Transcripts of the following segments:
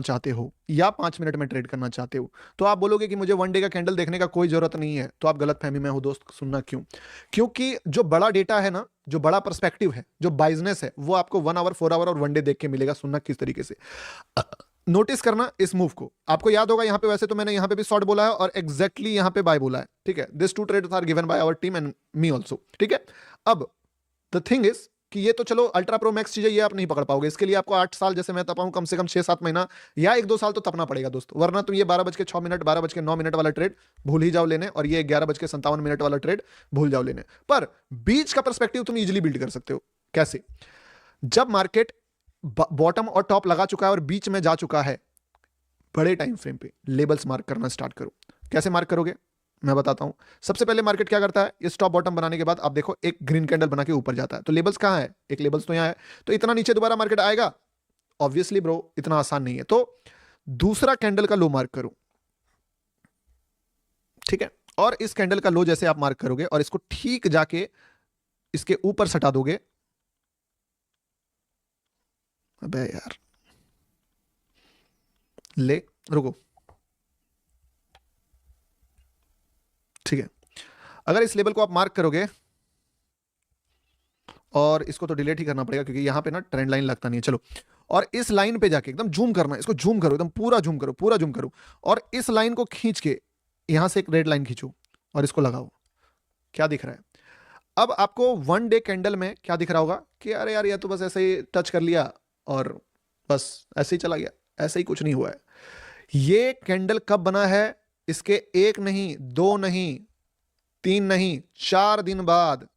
चाहते हो या 5 मिनट में ट्रेड करना चाहते हो, तो आप बोलोगे कि मुझे वन डे का कैंडल देखने का कोई जरूरत नहीं है, तो आप गलत फहमी में हो दोस्त। सुनना क्यों? क्योंकि जो बड़ा डेटा है ना, जो बड़ा पर्सपेक्टिव है, जो बाइजनेस है, वो आपको 1 आवर 4 आवर और वन डे देख के मिलेगा। सुनना किस तरीके से, नोटिस करना इस मूव को। आपको याद होगा यहाँ पे, वैसे तो मैंने यहाँ पे भी शॉर्ट बोला है और एग्जैक्टली यहाँ पे बाय बोला है, ठीक है। This 2 trades are given by our team and me also, ठीक है। अब द थिंग इज कि ये तो चलो अल्ट्रा प्रो मैक्स चीजें ये आप नहीं पकड़ पाओगे, इसके लिए आपको 8 साल, जैसे मैं तपाऊं, कम से कम 6-7 महीना या 1-2 साल तो तपना पड़ेगा दोस्त, वरना तुम ये 12:06 12:09 वाला ट्रेड भूल ही जाओ लेने, और ये 11:57 वाला ट्रेड भूल जाओ लेने। पर बीच का पर्सपेक्टिव तुम इजिली बिल्ड कर सकते हो। कैसे? जब मार्केट बॉटम और टॉप लगा चुका है और बीच में जा चुका है, बड़े टाइम फ्रेम पे लेबल्स मार्क करना स्टार्ट करो। कैसे मार्क करोगे मैं बताता हूं। सबसे पहले मार्केट क्या करता है, इस टॉप बॉटम बनाने के बाद आप देखो एक ग्रीन कैंडल बना के ऊपर जाता है, तो लेबल्स कहां है? एक लेबल्स तो यहां है, तो इतना नीचे दोबारा मार्केट आएगा? ऑब्वियसली ब्रो, इतना आसान नहीं है। तो दूसरा कैंडल का लो मार्क करो, ठीक है। और इस कैंडल का लो जैसे आप मार्क करोगे और इसको ठीक जाके इसके ऊपर सटा दोगे, अबे यार ले, रुको, ठीक है। अगर इस लेवल को आप मार्क करोगे, और इसको तो डिलीट ही करना पड़ेगा क्योंकि यहां पे ना ट्रेंड लाइन लगता नहीं है, चलो। और इस लाइन पे जाके एकदम जूम करना, इसको जूम करो, एकदम पूरा जूम करो, पूरा जूम करो, और इस लाइन को खींच के यहां से एक रेड लाइन खींचो और इसको लगाओ। क्या दिख रहा है? अब आपको वन डे कैंडल में क्या दिख रहा होगा कि अरे यार ये तो बस ऐसे ही टच कर लिया और बस ऐसे ही चला गया, ऐसे ही कुछ नहीं हुआ है। ये कैंडल कब बना है? इसके 1 नहीं, 2 नहीं, 3 नहीं, 4 दिन बाद,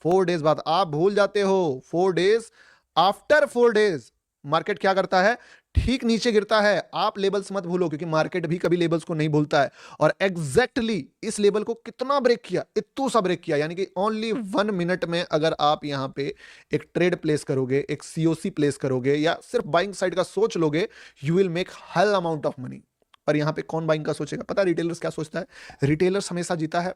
4 डेज बाद। आप भूल जाते हो 4 डेज, आफ्टर 4 डेज मार्केट क्या करता है? ठीक नीचे गिरता है। आप लेबल्स मत भूलो क्योंकि मार्केट भी कभी लेबल्स को नहीं भूलता है। और एग्जैक्टली इस लेवल को कितना ब्रेक किया, इतू सा ब्रेक किया, यानी कि ओनली 1 मिनट में अगर आप यहां पे एक ट्रेड प्लेस करोगे, एक सीओसी प्लेस करोगे, या सिर्फ बाइंग साइड का सोच लोगे, you will make hello amount of money. पर यहां पे कौन बाइंग का सोचेगा? पता है रिटेलर्स क्या सोचता है? रिटेलर्स हमेशा जीता है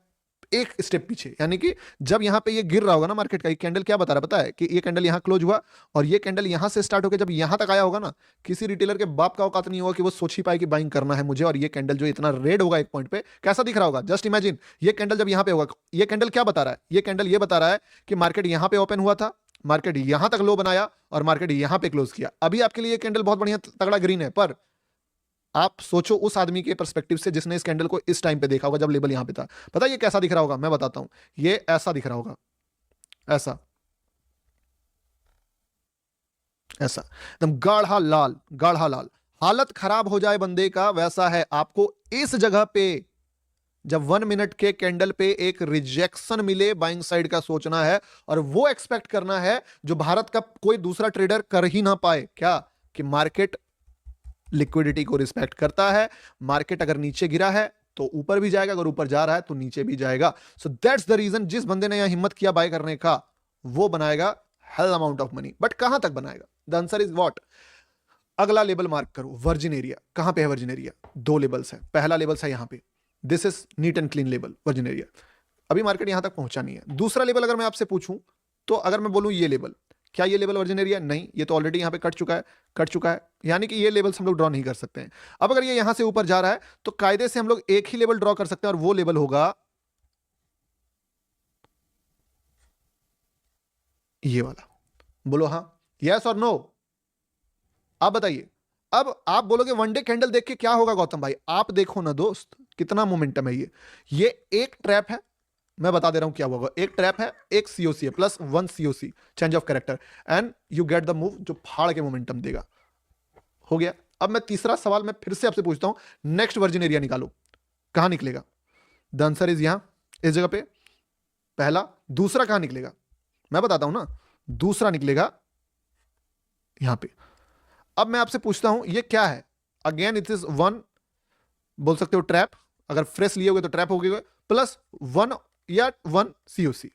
एक स्टेप पीछे, यानी कि जब यहां पे ये गिर रहा होगा ना मार्केट का, ये कैंडल क्या बता रहा है पता है? कि ये कैंडल यहां क्लोज हुआ और ये कैंडल यहां से स्टार्ट होकर जब यहां तक आया होगा ना, किसी रिटेलर के बाप का औकात नहीं होगा कि वो सोच ही पाए कि बाइंग करना है मुझे। और ये कैंडल जो इतना रेड होगा एक पॉइंट पे, कैसा दिख रहा होगा? जस्ट इमेजिन, ये कैंडल जब यहां पे होगा, ये कैंडल क्या बता रहा है? ये कैंडल ये बता रहा है कि मार्केट यहां पे ओपन हुआ था, मार्केट यहां तक लो बनाया और मार्केट यहां पे क्लोज किया। अभी आपके लिए ये कैंडल बहुत बढ़िया तगड़ा ग्रीन है, पर आप सोचो उस आदमी के पर्सपेक्टिव से जिसने इस कैंडल को इस टाइम पे देखा होगा जब लेबल यहां पे था। पता है ये कैसा दिख रहा होगा? मैं बताता हूं। ये ऐसा दिख रहा होगा, ऐसा, ऐसा एकदम गाढ़ा लाल, गाढ़ा लाल। हालत खराब हो जाए बंदे का वैसा है। आपको इस जगह पे जब 1 मिनट के कैंडल पे एक रिजेक्शन मिले बाइंग साइड का सोचना है, और वो एक्सपेक्ट करना है जो भारत का कोई दूसरा ट्रेडर कर ही ना पाए। क्या? कि मार्केट लिक्विडिटी को रिस्पेक्ट करता है। मार्केट अगर नीचे गिरा है तो ऊपर भी जाएगा, अगर ऊपर जा रहा है तो नीचे भी जाएगा। सो दैट्स द रीजन, जिस बंदे ने यहां हिम्मत किया बाय करने का, वो बनाएगा hello amount of money. But कहां तक बनाएगा? The answer is what? अगला लेवल मार्क करो, वर्जिन एरिया। कहां पे है वर्जिन एरिया? 2 लेवल्स है। पहला लेवल है यहां पे, this is neat and clean level, virgin area. अभी मार्केट यहां तक पहुंचा नहीं है। दूसरा लेवल अगर मैं आपसे पूछूं, तो अगर मैं बोलूं ये लेवल, क्या ये लेवल वर्जिन एरिया? नहीं, ये तो ऑलरेडी यहां पे कट चुका है, कट चुका है, यानी कि ये लेवल्स हम लोग ड्रॉ नहीं कर सकते हैं। अब अगर ये यहां से ऊपर जा रहा है तो कायदे से हम लोग एक ही लेवल ड्रॉ कर सकते हैं, और वो लेवल होगा ये वाला। बोलो हाँ, यस और नो, आप बताइए। अब आप बोलोगे वन डे कैंडल देख के क्या होगा गौतम भाई? आप देखो ना दोस्त, कितना मोमेंटम है ये एक ट्रैप है। मैं बता दे रहा हूं क्या होगा। एक ट्रैप है, एक सीओसी है, +1 COC, change of character, and you get the move जो फाड़ के मोमेंटम देगा। हो गया। अब मैं तीसरा सवाल मैं फिर से आपसे पूछता हूं, नेक्स्ट वर्जिन एरिया निकालो, कहां निकलेगा? द आंसर इज यहां, इस जगह पे पहला। दूसरा कहां निकलेगा? मैं बताता हूं ना, दूसरा निकलेगा यहां पे। अब मैं आपसे पूछता हूं ये क्या है? अगेन इट इज 1, बोल सकते हो ट्रैप, अगर फ्रेश लिए होगे तो ट्रैप हो गए, +1 या 1 सीओसी।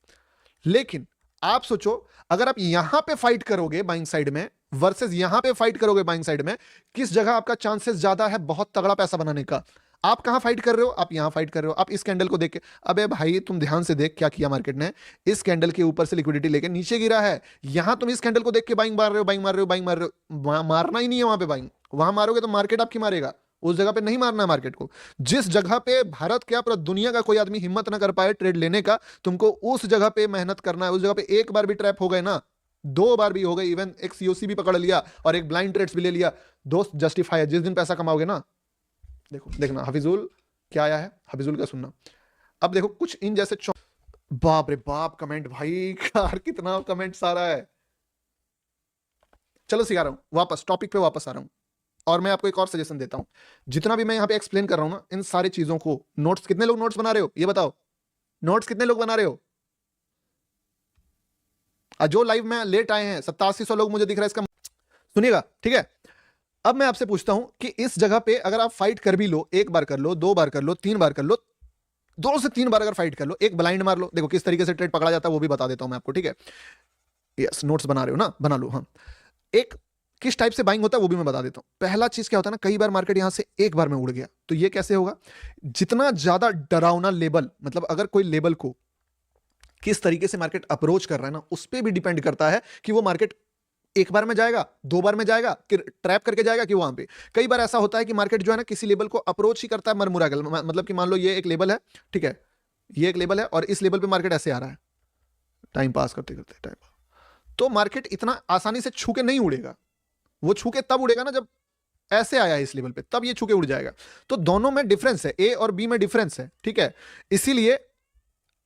लेकिन आप सोचो, अगर आप यहां पे फाइट करोगे बाइंग साइड में वर्सेस यहां पे फाइट करोगे बाइंग साइड में, किस जगह आपका चांसेस ज्यादा है बहुत तगड़ा पैसा बनाने का? आप कहाँ फाइट कर रहे हो? आप यहाँ फाइट कर रहे हो। आप इस कैंडल को देख के, अबे भाई तुम ध्यान से देख क्या किया मार्केट ने। इस कैंडल के ऊपर से लिक्विडिटी लेके नीचे गिरा है। यहां तुम इस कैंडल को देख के बाइंग मार रहे हो, बाइंग मार रहे हो, बाइंग मार रहे हो। मारना ही नहीं है वहां पे बाइंग। वहां मारोगे तो मार्केट आपकी मारेगा। उस जगह पे नहीं मारना है मार्केट को। जिस जगह पे भारत क्या पूरा दुनिया का कोई आदमी हिम्मत ना कर पाए ट्रेड लेने का, तुमको उस जगह पे मेहनत करना है। उस जगह पे एक बार भी ट्रैप हो गए ना, 2 बार भी हो गए, इवन एक सीओसी भी पकड़ लिया और एक ब्लाइंड ट्रेड्स भी ले लिया, दोस्त जस्टिफाई है। जिस दिन पैसा कमाओगे ना, देखो देखना हफीजुल क्या आया है, हफीजुल का सुनना। अब देखो कुछ इन जैसे बाप रे बाप कमेंट भाई यार, कितना कमेंट आ रहा है। चलो सिखा रहा हूं, वापस टॉपिक पे वापस आ रहा हूं। और मैं आपको एक और सजेशन देता हूं, जितना भी मैं यहां पे एक्सप्लेन कर रहा हूं ना, इन सारी चीजों को नोट्स, कितने लोग नोट्स बना रहे हो ये बताओ? नोट्स कितने लोग बना रहे हो? जो लाइव में लेट आए हैं 8700 लोग मुझे दिख रहा है, इसका सुनिएगा, ठीक है। अब मैं आपसे पूछता हूं कि इस जगह पे अगर आप फाइट कर भी लो, 1 बार कर लो, 2 बार कर लो, 3 बार कर लो, 2 से 3 बार अगर फाइट कर लो, एक ब्लाइंड मार लो, देखो किस तरीके से ट्रेड पकड़ा जाता है वो भी बता देता हूं मैं आपको, ठीक है। यस, नोट्स बना रहे हो ना, बना लो। हाँ, एक किस टाइप से बाइंग होता है वो भी मैं बता देता हूं। पहला चीज क्या होता है ना, कई बार मार्केट यहां से एक बार में उड़ गया, तो ये कैसे होगा? जितना ज्यादा डरावना लेवल, मतलब अगर कोई लेवल को किस तरीके से मार्केट अप्रोच कर रहा है ना, उस पर भी डिपेंड करता है कि वो मार्केट 1 बार में जाएगा, 2 बार में जाएगा, कि ट्रैप करके जाएगा, कि वहां पे। कई बार ऐसा होता है कि मार्केट जो है ना किसी लेवल को अप्रोच ही करता है मरमुरा गल, मतलब कि मान लो ये एक लेवल है, ठीक है, ये एक लेवल है और इस लेवल पे मार्केट ऐसे आ रहा है, टाइम पास करते करते टाइम, तो मार्केट इतना आसानी से छू के नहीं उड़ेगा। वो छू के तब उड़ेगा ना जब ऐसे आया है इस लेवल पे, तब ये छू के उड़ जाएगा। तो दोनों में डिफरेंस है, ए और बी में डिफरेंस है, ठीक है। इसीलिए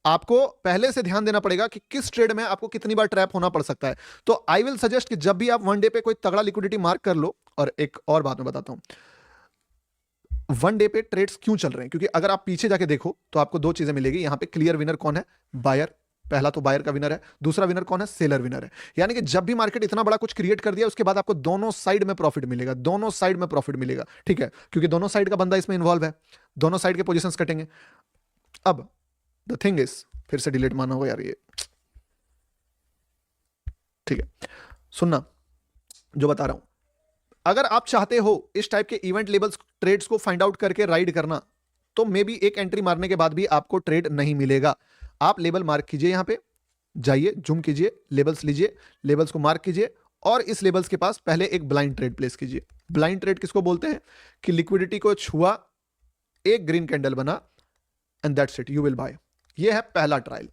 आपको पहले से ध्यान देना पड़ेगा कि किस ट्रेड में आपको कितनी बार ट्रैप होना पड़ सकता है। तो आई विल सजेस्ट कि जब भी आप वन डे पे कोई तगड़ा लिक्विडिटी मार्क कर लो। और एक और बात मैं बताता हूं, वन डे पे ट्रेड्स क्यों चल रहे हैं, क्योंकि अगर आप पीछे जाके देखो तो आपको 2 चीजें मिलेगी। यहां पे क्लियर विनर कौन है? बायर। पहला तो बायर का विनर है, दूसरा विनर कौन है? सेलर विनर है। यानी कि जब भी मार्केट इतना बड़ा कुछ क्रिएट कर दिया, उसके बाद आपको दोनों साइड में प्रॉफिट मिलेगा, दोनों साइड में प्रॉफिट मिलेगा, ठीक है, क्योंकि दोनों साइड का बंदा इसमें इन्वॉल्व है, दोनों साइड के पोजीशंस कटेंगे। अब द थिंग इज, फिर से डिलीट माना होगा यार ये, ठीक है, सुनना जो बता रहा हूं। अगर आप चाहते हो इस टाइप के इवेंट लेवल्स ट्रेड्स को फाइंड आउट करके राइड करना, तो मे बी एक एंट्री मारने के बाद भी आपको ट्रेड नहीं मिलेगा। आप लेवल मार्क कीजिए, यहां पे जाइए, जूम कीजिए, लेवल्स लीजिए, लेवल्स को मार्क कीजिए और इस लेवल्स के पास पहले एक ब्लाइंड ट्रेड प्लेस कीजिए। ब्लाइंड ट्रेड किसको बोलते हैं? कि लिक्विडिटी को छुआ, एक ग्रीन कैंडल बना and that's it, you will buy. ये है पहला ट्रायल।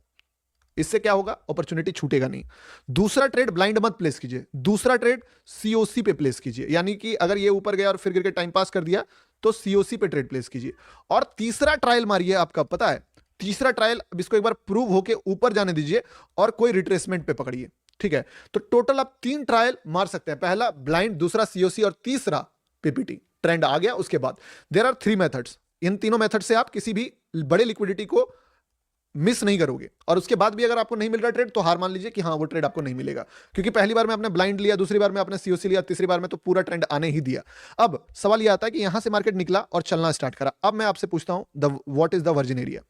इससे क्या होगा? अपॉर्चुनिटी छूटेगा नहीं। दूसरा ट्रेड ब्लाइंड मत प्लेस कीजिए, दूसरा ट्रेड सीओसी पे प्लेस कीजिए, यानी कि अगर ये ऊपर गया और फिर गिर के टाइम पास कर दिया तो सीओसी पे ट्रेड प्लेस कीजिए। और तीसरा ट्रायल मारिए, आपका पता है तीसरा ट्रायल, अब इसको एक बार प्रूव होके ऊपर जाने दीजिए और कोई रिट्रेसमेंट पे पकड़िए, ठीक है। तो टोटल आप 3 ट्रायल मार सकते हैं, पहला ब्लाइंड, दूसरा सीओसी और तीसरा पीपीटी। ट्रेंड आ गया उसके बाद देयर आर 3 मेथड्स। इन तीनों मेथड से आप किसी भी बड़े लिक्विडिटी को मिस नहीं करोगे। और उसके बाद भी अगर आपको नहीं मिल रहा ट्रेड, तो हार मान लीजिए कि हाँ वो ट्रेड आपको नहीं मिलेगा, क्योंकि पहली बार में आपने ब्लाइंड लिया, दूसरी बार में आपने सीओसी लिया, तीसरी बार में तो पूरा ट्रेंड आने ही दिया। अब सवाल यह आता है कि यहां से मार्केट निकला और चलना स्टार्ट करा। अब मैं आपसे पूछता हूं the what is the virgin area?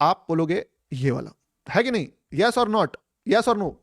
आप बोलोगे ये वाला है कि नहीं? यस और नॉट, यस और नो?